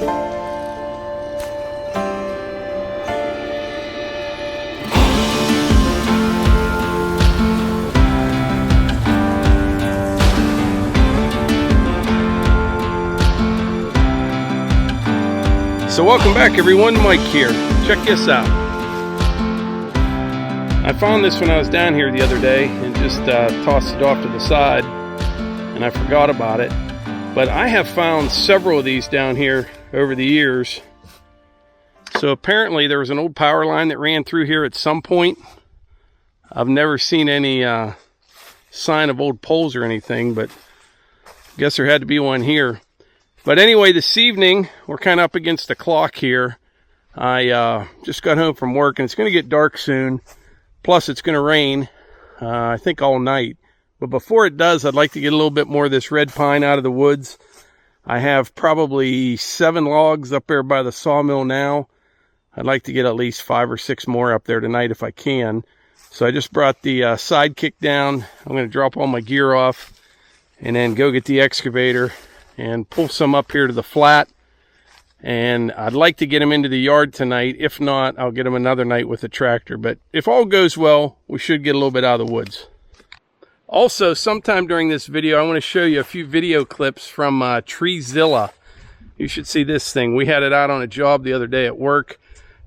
So welcome back everyone, Mike here. Check this out. I found this when I was down here the other day and just tossed it off to the side, and I forgot about it. But I have found several of these down here over the years. So apparently there was an old power line that ran through here at some point. I've never seen any sign of old poles or anything, but I guess there had to be one here. But anyway, this evening, we're kind of up against the clock here. I just got home from work, and it's going to get dark soon. Plus, it's going to rain, I think, all night. But before it does, I'd like to get a little bit more of this red pine out of the woods. I have probably 7 logs up there by the sawmill now. I'd like to get at least 5 or 6 more up there tonight if I can. So I just brought the sidekick down. I'm going to drop all my gear off and then go get the excavator and pull some up here to the flat. And I'd like to get them into the yard tonight. If not, I'll get them another night with the tractor. But if all goes well, we should get a little bit out of the woods. Also, sometime during this video, I want to show you a few video clips from Treezilla. You should see this thing. We had it out on a job the other day at work,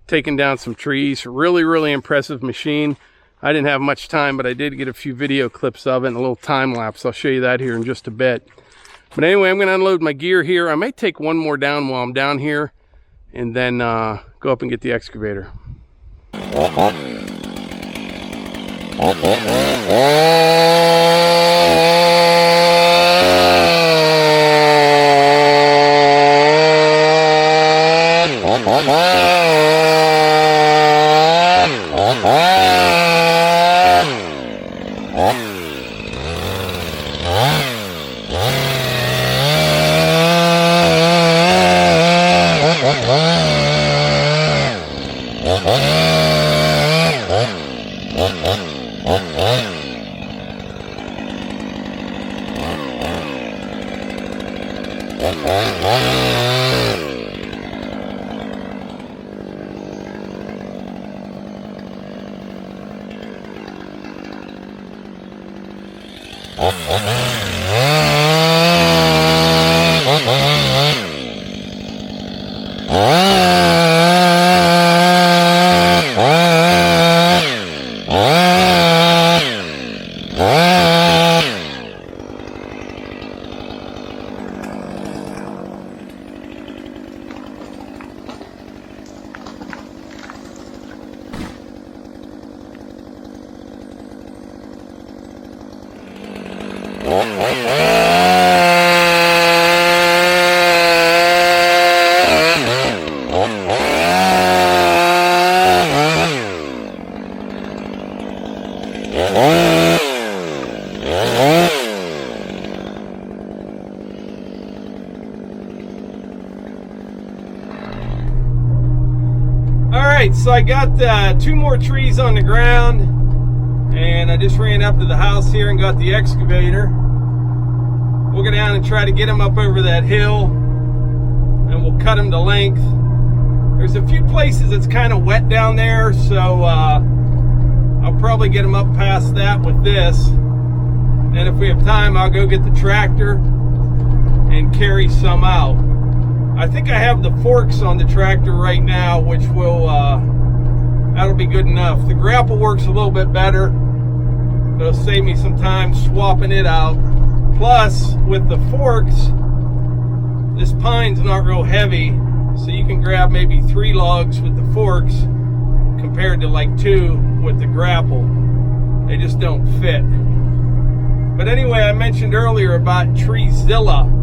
taking down some trees. Really impressive machine. I didn't have much time, but I did get a few video clips of it and a little time lapse. I'll show you that here in just a bit. But anyway, I'm going to unload my gear here. I may take one more down while I'm down here and then go up and get the excavator. Alright, so I got 2 more trees on the ground, and I just ran up to the house here and got the excavator. We'll go down and try to get them up over that hill, and we'll cut them to length. There's a few places that's kind of wet down there, so I'll probably get them up past that with this. And if we have time, I'll go get the tractor and carry some out. I think I have the forks on the tractor right now, which will that'll be good enough. The grapple works a little bit better, but it'll save me some time swapping it out. Plus, with the forks, this pine's not real heavy, so you can grab maybe 3 logs with the forks compared to like 2 with the grapple. They just don't fit. But anyway, I mentioned earlier about Treezilla.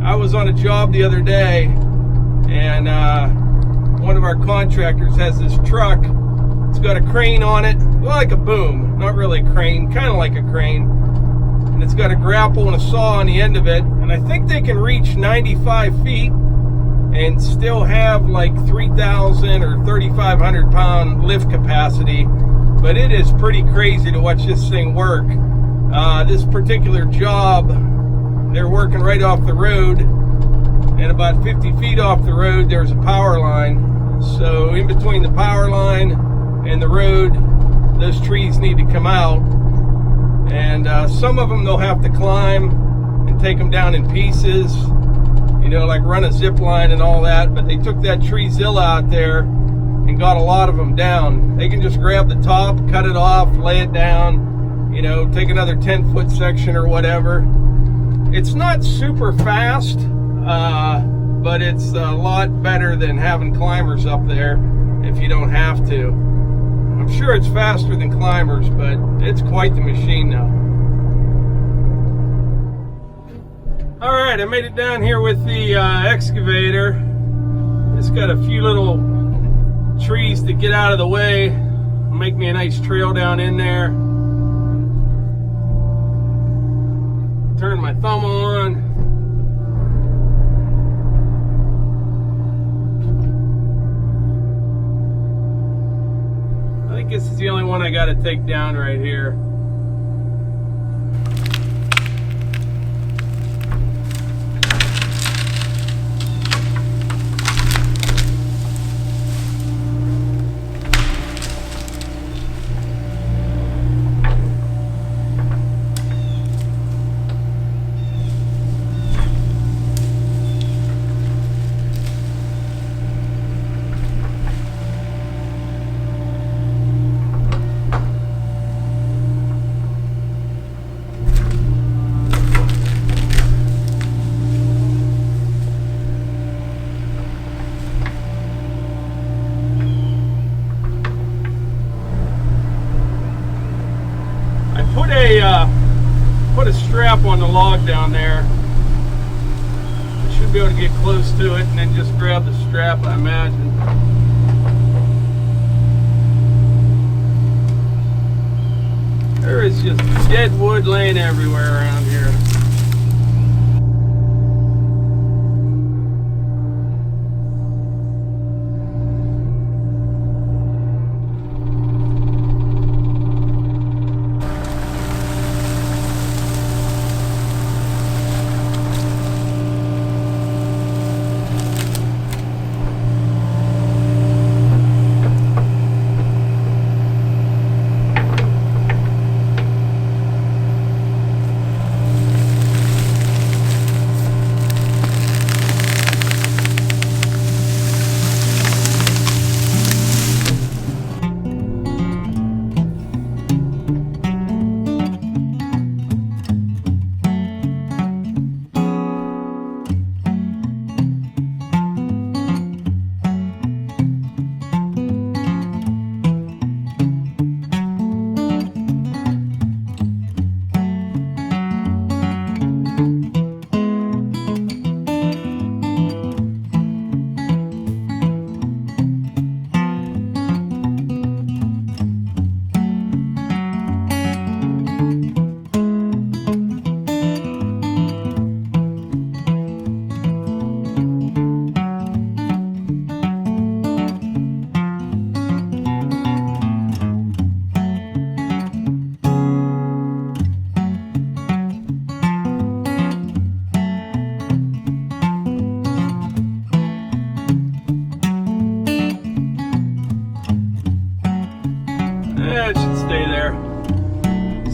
I was on a job the other day, and one of our contractors has this truck. It's got a crane on it, like a boom, not really a crane, kind of like a crane. And it's got a grapple and a saw on the end of it, and I think they can reach 95 feet and still have like 3,000 or 3,500 pound lift capacity. But it is pretty crazy to watch this thing work. This particular job, they're working right off the road, and about 50 feet off the road there's a power line. So in between the power line and the road, those trees need to come out, and some of them they'll have to climb and take them down in pieces, you know, like run a zip line and all that. But they took that Treezilla out there and got a lot of them down. They can just grab the top, cut it off, lay it down, you know, take another 10-foot section or whatever. It's not super fast, but it's a lot better than having climbers up there if you don't have to. I'm sure it's faster than climbers, but it's quite the machine now. Alright, I made it down here with the excavator. It's got a few little trees to get out of the way. Make me a nice trail down in there. Turn my thumb on. I think this is the only one I got to take down right here. Put a strap on the log down there. I should be able to get close to it and then just grab the strap, I imagine. There is just dead wood laying everywhere around here.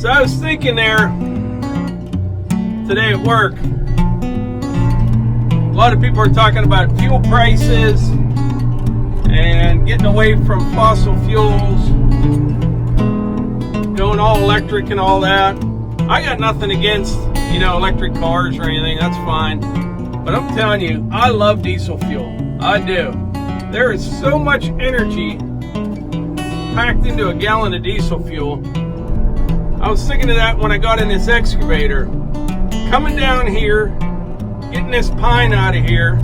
So I was thinking there today at work, a lot of people are talking about fuel prices and getting away from fossil fuels, going all electric and all that. I got nothing against, you know, electric cars or anything, that's fine. But I'm telling you, I love diesel fuel. I do. There is so much energy packed into a gallon of diesel fuel. I was thinking of that when I got in this excavator. Coming down here, getting this pine out of here,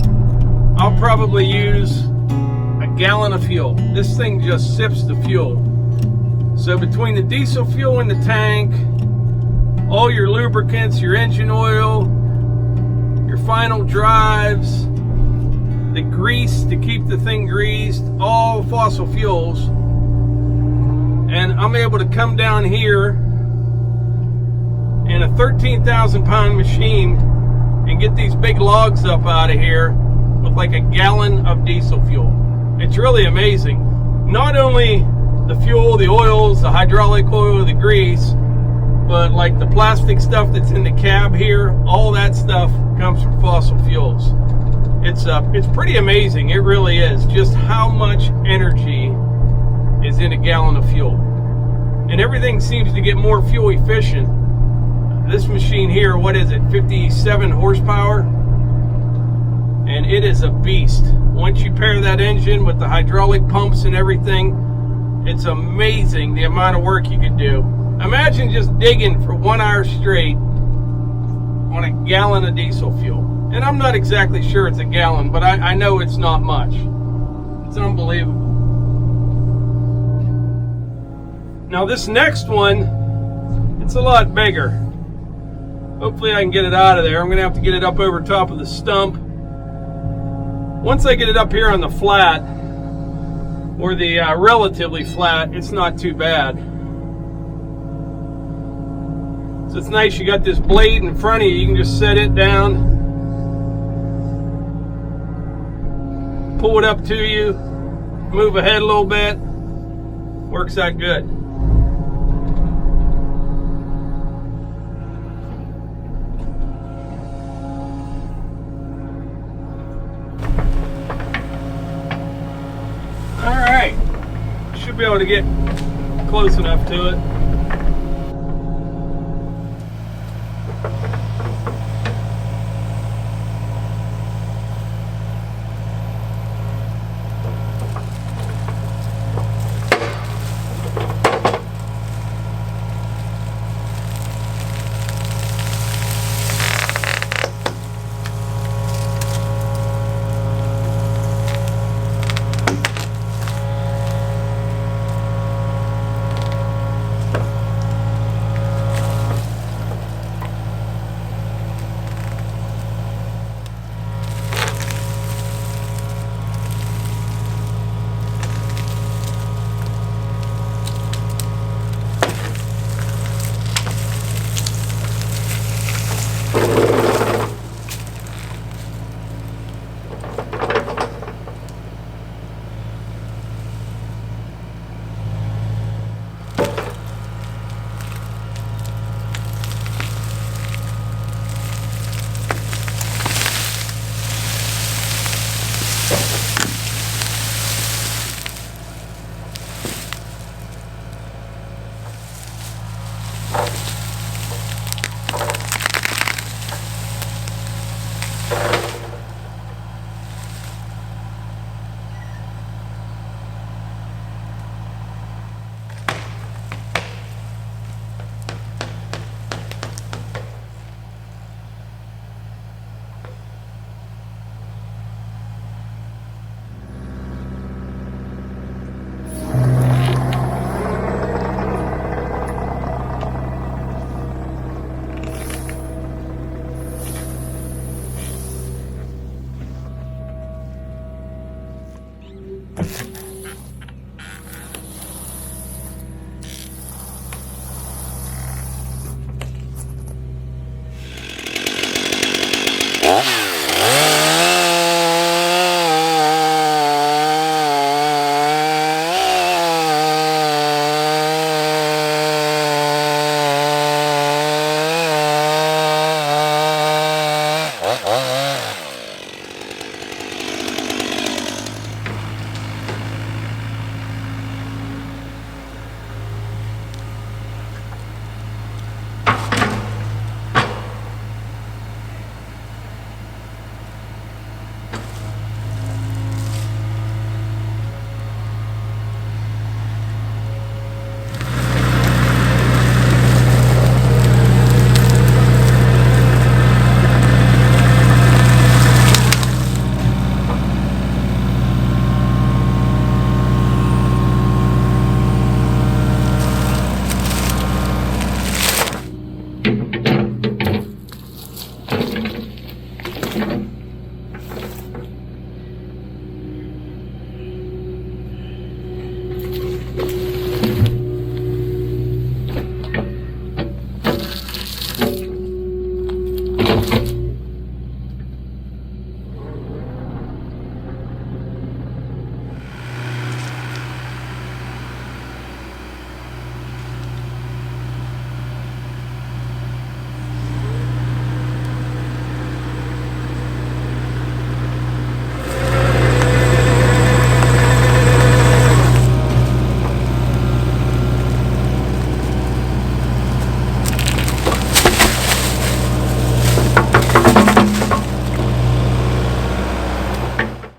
I'll probably use a gallon of fuel. This thing just sips the fuel. So between the diesel fuel in the tank, all your lubricants, your engine oil, your final drives, the grease to keep the thing greased, all fossil fuels, and I'm able to come down here in a 13,000 pound machine and get these big logs up out of here with like a gallon of diesel fuel. It's really amazing. Not only the fuel, the oils, the hydraulic oil, the grease, but like the plastic stuff that's in the cab here, all that stuff comes from fossil fuels. It's pretty amazing. It really is, just how much energy is in a gallon of fuel. And everything seems to get more fuel efficient. This machine here, what is it, 57 horsepower? And it is a beast. Once you pair that engine with the hydraulic pumps and everything, it's amazing the amount of work you can do. Imagine just digging for 1 hour straight on a gallon of diesel fuel. And I'm not exactly sure it's a gallon, but I know it's not much. It's unbelievable. Now this next one, it's a lot bigger. Hopefully I can get it out of there. I'm going to have to get it up over top of the stump. Once I get it up here on the flat, or the relatively flat, it's not too bad. So it's nice you got this blade in front of you. You can just set it down, pull it up to you, move ahead a little bit. Works out good. Alright, should be able to get close enough to it.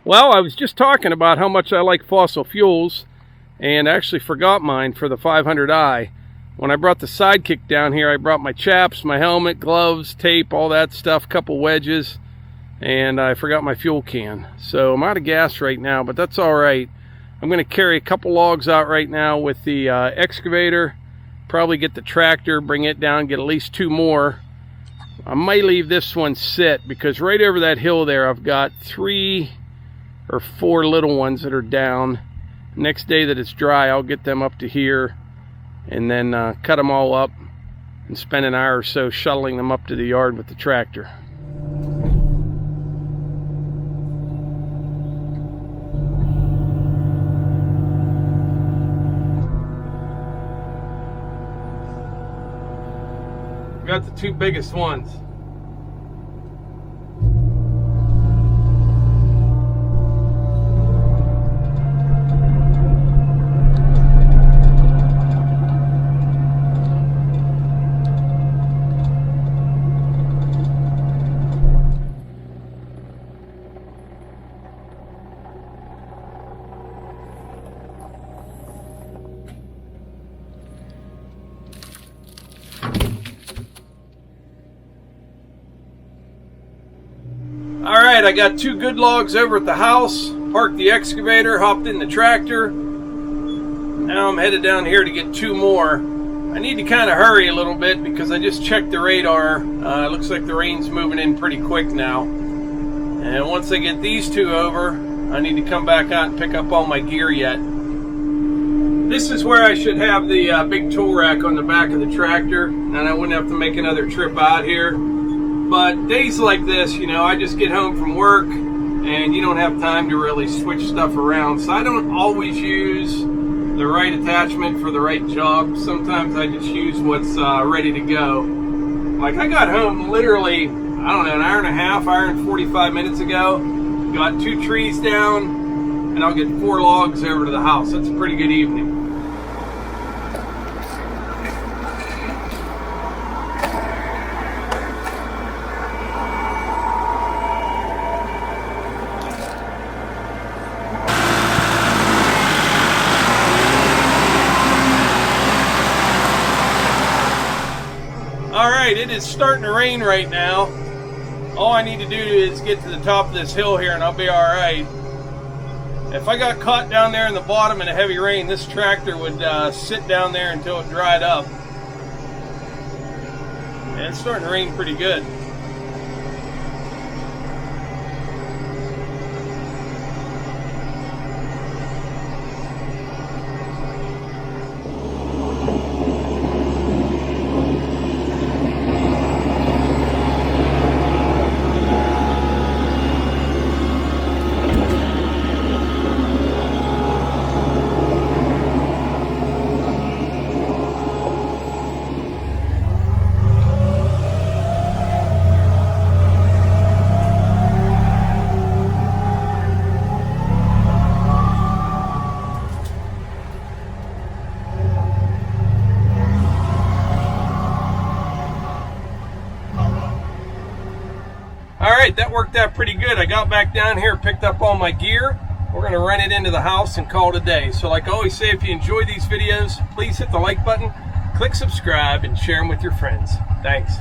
Well, I was just talking about how much I like fossil fuels, and I actually forgot mine for the 500i. When I brought the Sidekick down here, I brought my chaps, my helmet, gloves, tape, all that stuff, couple wedges, and I forgot my fuel can. So I'm out of gas right now, but that's all right. I'm going to carry a couple logs out right now with the excavator, probably get the tractor, bring it down, get at least 2 more. I might leave this one sit because right over that hill there I've got 3 or 4 little ones that are down. Next day that it's dry, I'll get them up to here and then cut them all up and spend an hour or so shuttling them up to the yard with the tractor. Got the 2 biggest ones. Alright, I got 2 good logs over at the house, parked the excavator, hopped in the tractor. Now I'm headed down here to get 2 more. I need to kind of hurry a little bit because I just checked the radar. It looks like the rain's moving in pretty quick now. And once I get these 2 over, I need to come back out and pick up all my gear yet. This is where I should have the big tool rack on the back of the tractor, and I wouldn't have to make another trip out here. But days like this, you know, I just get home from work and you don't have time to really switch stuff around. So I don't always use the right attachment for the right job. Sometimes I just use what's ready to go. Like I got home literally, I don't know, an hour and a half, hour and 45 minutes ago. Got 2 trees down and I'll get 4 logs over to the house. That's a pretty good evening. Alright, it is starting to rain right now. All I need to do is get to the top of this hill here and I'll be alright. If I got caught down there in the bottom in a heavy rain, this tractor would sit down there until it dried up. And it's starting to rain pretty good. Alright, that worked out pretty good. I got back down here, picked up all my gear. We're going to run it into the house and call it a day. So like I always say, if you enjoy these videos, please hit the like button, click subscribe, and share them with your friends. Thanks.